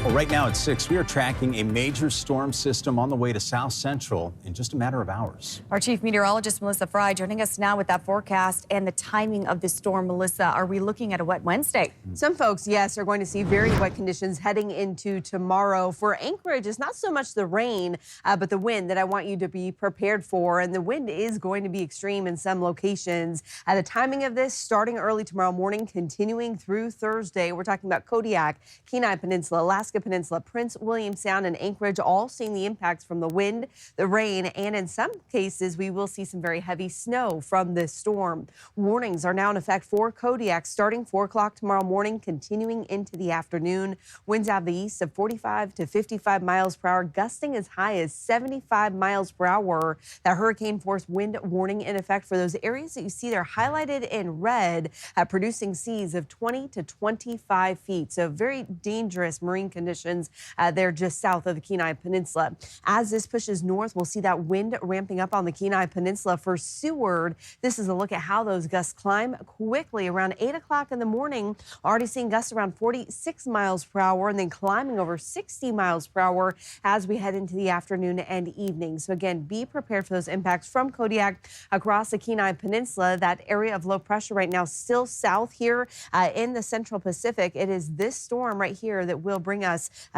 Well, right now at 6, we are tracking a major storm system on the way to South Central in just a matter of hours. Our chief meteorologist, Melissa Fry, joining us now with that forecast and the timing of this storm. Melissa, are we looking at a wet Wednesday? Some folks, yes, are going to see very wet conditions heading into tomorrow. For Anchorage, it's not so much the rain, but the wind that I want you to be prepared for. And the wind is going to be extreme in some locations. The timing of this starting early tomorrow morning, continuing through Thursday. We're talking about Kodiak, Kenai Peninsula, Alaska Peninsula, Prince William Sound, and Anchorage, all seeing the impacts from the wind, the rain, and in some cases, we will see some very heavy snow from this storm. Warnings are now in effect for Kodiak starting 4 o'clock tomorrow morning, continuing into the afternoon. Winds out of the east of 45 to 55 miles per hour, gusting as high as 75 miles per hour. That hurricane force wind warning in effect for those areas that you see there highlighted in red, producing seas of 20 to 25 feet. So very dangerous marine conditions there just south of the Kenai Peninsula. As this pushes north, we'll see that wind ramping up on the Kenai Peninsula. For Seward, this is a look at how those gusts climb quickly. Around 8 o'clock in the morning, already seeing gusts around 46 miles per hour and then climbing over 60 miles per hour as we head into the afternoon and evening. So again, be prepared for those impacts from Kodiak across the Kenai Peninsula. That area of low pressure right now still south here in the Central Pacific. It is this storm right here that will bring us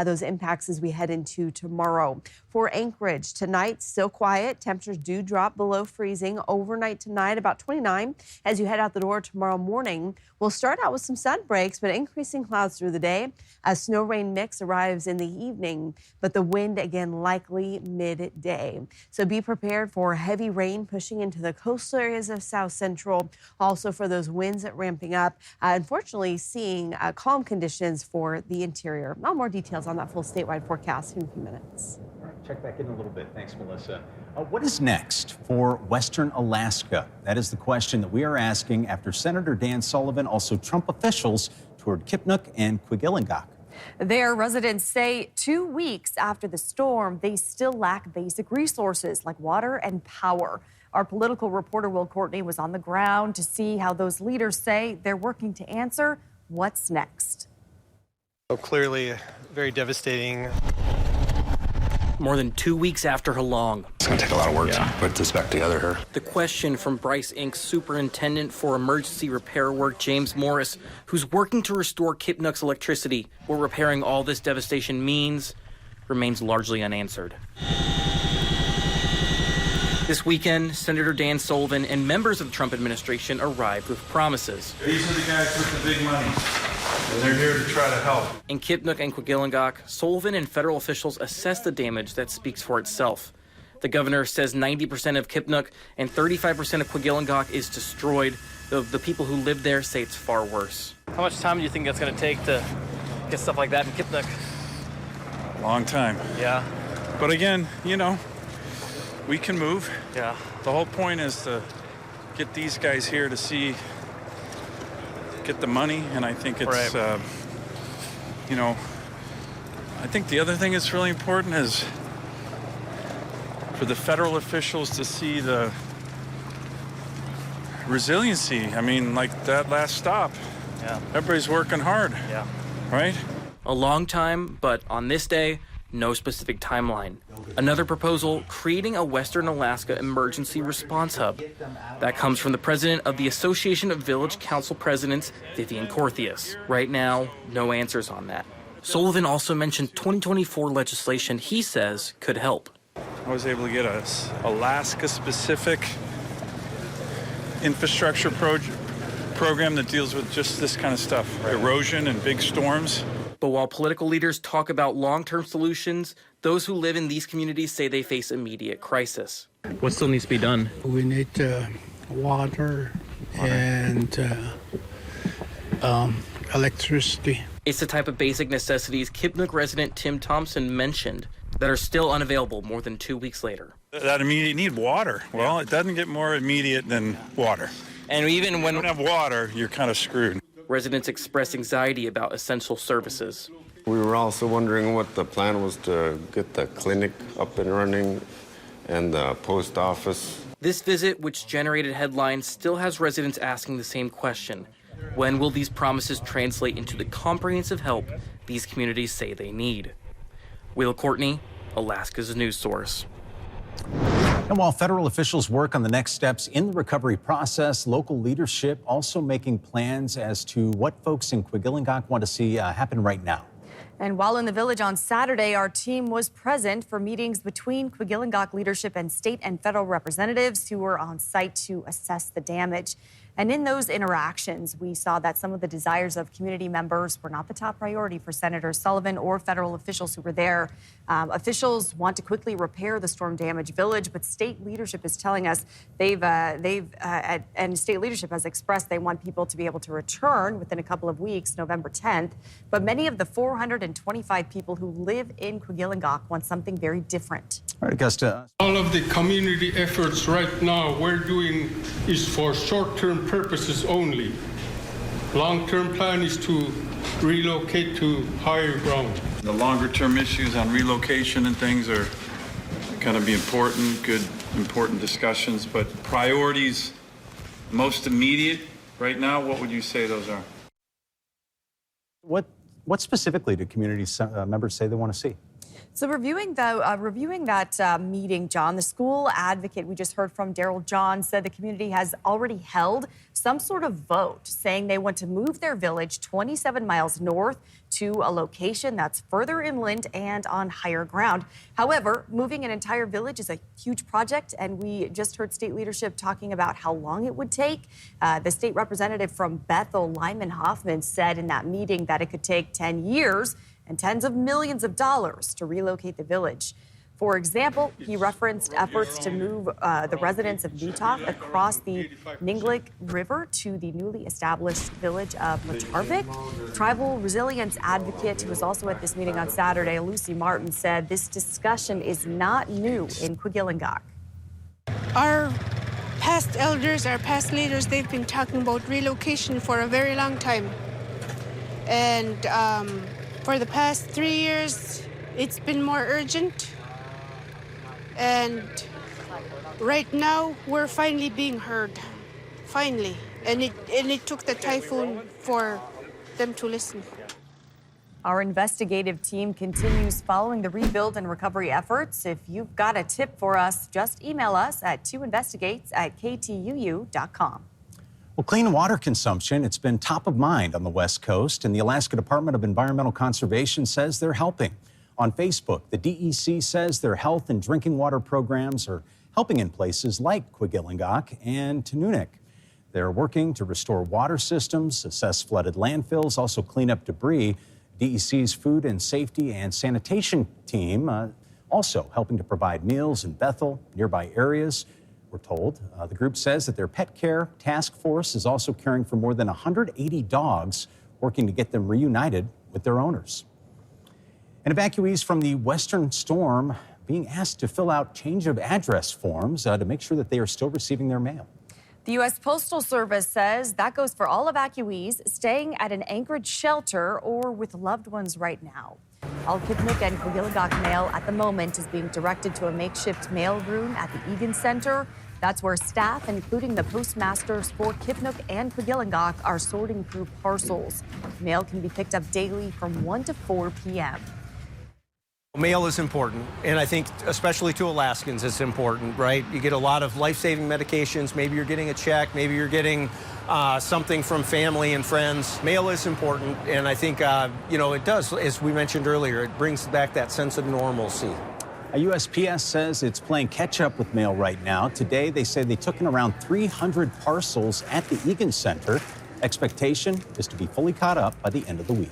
those impacts as we head into tomorrow. For Anchorage, tonight, still quiet. Temperatures do drop below freezing. Overnight tonight, about 29. As you head out the door tomorrow morning, we'll start out with some sun breaks, but increasing clouds through the day. A snow-rain mix arrives in the evening, but the wind, again, likely midday. So be prepared for heavy rain pushing into the coastal areas of South Central. Also for those winds ramping up. Unfortunately, seeing calm conditions for the interior. More details on that full statewide forecast in a few minutes. All right, check back in a little bit. Thanks, Melissa. What is next for Western Alaska? That is the question that we are asking after Senator Dan Sullivan, also Trump officials, toured Kipnuk and Kwigillingok. There, residents say 2 weeks after the storm, they still lack basic resources like water and power. Our political reporter, Will Courtney, was on the ground to see how those leaders say they're working to answer what's next. So clearly, very devastating. More than 2 weeks after Halong. It's going to take a lot of work to put this back together here. The question from Bryce Inc.'s Superintendent for Emergency Repair Work, James Morris, who's working to restore Kipnuk's electricity. What repairing all this devastation means remains largely unanswered. This weekend, Senator Dan Sullivan and members of the Trump administration arrived with promises. These are the guys with the big money, and they're here to try to help. In Kipnuk and Kwigillingok, Sullivan and federal officials assess the damage that speaks for itself. The governor says 90% of Kipnuk and 35% of Kwigillingok is destroyed, though the people who live there say it's far worse. How much time do you think that's going to take to get stuff like that in Kipnuk? Long time. Yeah. But again, you know, we can move. Yeah. The whole point is to get these guys here to get the money, and I think it's, right. You know, I think the other thing that's really important is for the federal officials to see the resiliency. I mean, like that last stop. Yeah. Everybody's working hard. Yeah. Right? A long time, but on this day, no specific timeline. Another proposal, creating a Western Alaska emergency response hub. That comes from the president of the Association of Village Council Presidents, Vivian Corthius. Right now, no answers on that. Sullivan also mentioned 2024 legislation he says could help. I was able to get a Alaska-specific infrastructure program that deals with just this kind of stuff, erosion and big storms. But while political leaders talk about long-term solutions, those who live in these communities say they face immediate crisis. What still needs to be done? We need water and electricity. It's the type of basic necessities Kipnuk resident Tim Thompson mentioned that are still unavailable more than 2 weeks later. That immediate need water. Well, it doesn't get more immediate than water. And even when you don't have water, you're kind of screwed. Residents express anxiety about essential services. We were also wondering what the plan was to get the clinic up and running and the post office. This visit, which generated headlines, still has residents asking the same question. When will these promises translate into the comprehensive help these communities say they need. Will Courtney, Alaska's news source. And while federal officials work on the next steps in the recovery process, local leadership also making plans as to what folks in Kwigillingok want to see happen right now. And while in the village on Saturday, our team was present for meetings between Kwigillingok leadership and state and federal representatives who were on site to assess the damage. And in those interactions, we saw that some of the desires of community members were not the top priority for Senator Sullivan or federal officials who were there. Officials want to quickly repair the storm-damaged village, but state leadership is telling us and state leadership has expressed they want people to be able to return within a couple of weeks, November 10th. But many of the 425 people who live in Kwigillingok want something very different. All right, Augusta. All of the community efforts right now we're doing is for short-term purposes only. Long-term plan is to relocate to higher ground. The longer-term issues on relocation and things are going to be important discussions, but priorities most immediate right now, what would you say those are? What specifically do community members say they want to see? So reviewing that meeting, John, the school advocate we just heard from, Daryl John, said the community has already held some sort of vote saying they want to move their village 27 miles north to a location that's further inland and on higher ground. However, moving an entire village is a huge project, and we just heard state leadership talking about how long it would take. The state representative from Bethel, Lyman Hoffman, said in that meeting that it could take 10 years and tens of millions of dollars to relocate the village. For example, he referenced efforts to move the residents of Utah across the Ninglek River to the newly established village of Matarvik. Tribal resilience advocate who was also at this meeting on Saturday, Lucy Martin, said this discussion is not new in Kwigillingok. Our past elders, our past leaders, they've been talking about relocation for a very long time. And for the past 3 years, it's been more urgent. And right now, we're finally being heard. Finally. And it took the typhoon for them to listen. Our investigative team continues following the rebuild and recovery efforts. If you've got a tip for us, just email us at 2investigates@ktuu.com. Well, clean water consumption, it's been top of mind on the West Coast, and the Alaska Department of Environmental Conservation says they're helping. On Facebook, the DEC says their health and drinking water programs are helping in places like Kwigillingok and Tununuk. They're working to restore water systems, assess flooded landfills, also clean up debris. DEC's Food and Safety and Sanitation team also helping to provide meals in Bethel, nearby areas. We're told. The group says that their pet care task force is also caring for more than 180 dogs, working to get them reunited with their owners. And evacuees from the Western storm being asked to fill out change of address forms to make sure that they are still receiving their mail. The U.S. Postal Service says that goes for all evacuees staying at an Anchorage shelter or with loved ones right now. All Kipnuk and Kwigillingok mail at the moment is being directed to a makeshift mail room at the Egan Center. That's where staff, including the postmasters for Kipnuk and Kwigillingok, are sorting through parcels. Mail can be picked up daily from 1 to 4 p.m. Mail is important, and I think especially to Alaskans it's important, right? You get a lot of life-saving medications. Maybe you're getting a check. Maybe you're getting something from family and friends. Mail is important, and I think, it does, as we mentioned earlier, it brings back that sense of normalcy. USPS says it's playing catch-up with mail right now. Today, they say they took in around 300 parcels at the Egan Center. Expectation is to be fully caught up by the end of the week.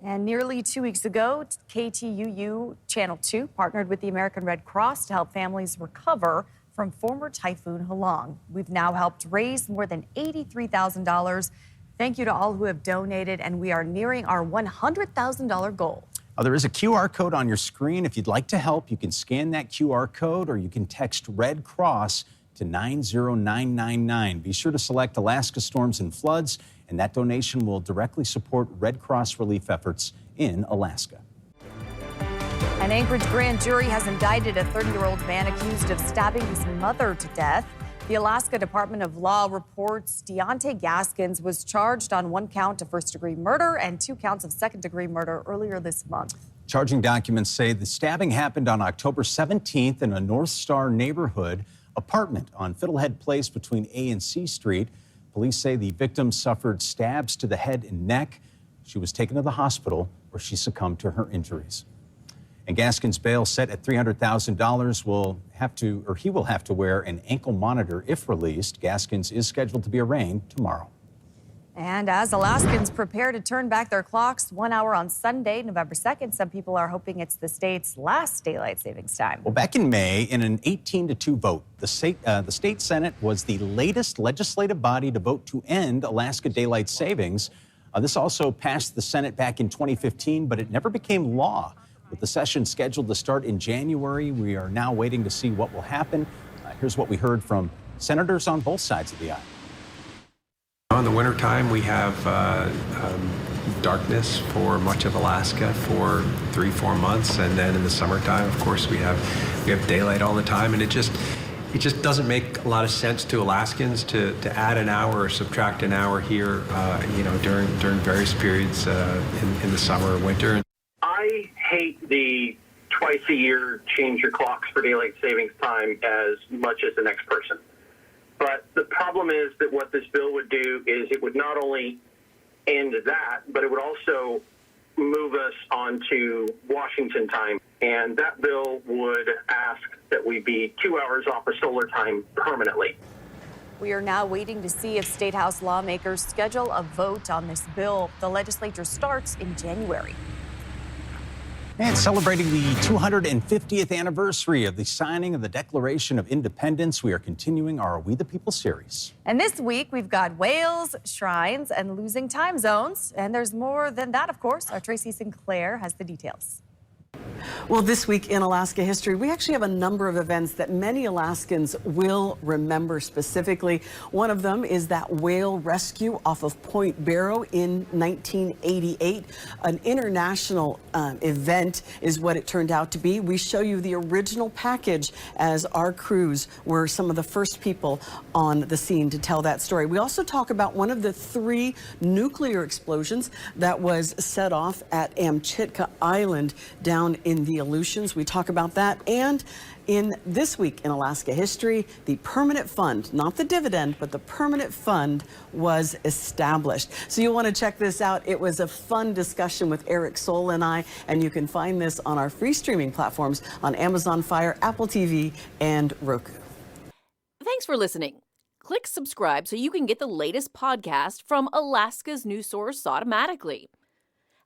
And nearly 2 weeks ago, KTUU Channel 2 partnered with the American Red Cross to help families recover from former Typhoon Halong. We've now helped raise more than $83,000. Thank you to all who have donated, and we are nearing our $100,000 goal. There is a QR code on your screen. If you'd like to help, you can scan that QR code or you can text Red Cross to 90999. Be sure to select Alaska Storms and Floods, and that donation will directly support Red Cross relief efforts in Alaska. An Anchorage grand jury has indicted a 30-year-old man accused of stabbing his mother to death. The Alaska Department of Law reports Deontay Gaskins was charged on 1 count of first-degree murder and 2 counts of second-degree murder earlier this month. Charging documents say the stabbing happened on October 17th in a North Star neighborhood apartment on Fiddlehead Place between A and C Street. Police say the victim suffered stabs to the head and neck. She was taken to the hospital where she succumbed to her injuries. And Gaskins' bail set at $300,000 he will have to wear an ankle monitor if released. Gaskins is scheduled to be arraigned tomorrow. And as Alaskans prepare to turn back their clocks 1 hour on Sunday, November 2nd, some people are hoping it's the state's last daylight savings time. Well, back in May, in an 18-2 vote, the state Senate was the latest legislative body to vote to end Alaska daylight savings. This also passed the Senate back in 2015, but it never became law. With the session scheduled to start in January, we are now waiting to see what will happen. Here's what we heard from senators on both sides of the aisle. In the wintertime, we have darkness for much of Alaska for 3-4 months, and then in the summertime, of course, we have daylight all the time, and it just doesn't make a lot of sense to Alaskans to add an hour or subtract an hour here, during various periods in the summer or winter. I hate the twice a year change your clocks for daylight savings time as much as the next person. But the problem is that what this bill would do is it would not only end that, but it would also move us onto Washington time. And that bill would ask that we be 2 hours off of solar time permanently. We are now waiting to see if State House lawmakers schedule a vote on this bill. The legislature starts in January. And celebrating the 250th anniversary of the signing of the Declaration of Independence, we are continuing our We the People series. And this week, we've got whales, shrines, and losing time zones. And there's more than that, of course. Our Tracy Sinclair has the details. Well, this week in Alaska history, we actually have a number of events that many Alaskans will remember specifically. One of them is that whale rescue off of Point Barrow in 1988. An international event is what it turned out to be. We show you the original package as our crews were some of the first people on the scene to tell that story. We also talk about one of the 3 nuclear explosions that was set off at Amchitka Island down in the Aleutians. We talk about that. And in this week in Alaska history, the permanent fund, not the dividend, but the permanent fund was established. So you'll want to check this out. It was a fun discussion with Eric Soul and I, and you can find this on our free streaming platforms on Amazon Fire, Apple TV, and Roku. Thanks for listening. Click subscribe so you can get the latest podcast from Alaska's news source automatically.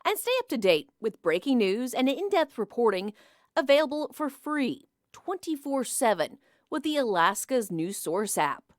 And stay up to date with breaking news and in-depth reporting available for free 24/7 with the Alaska's News Source app.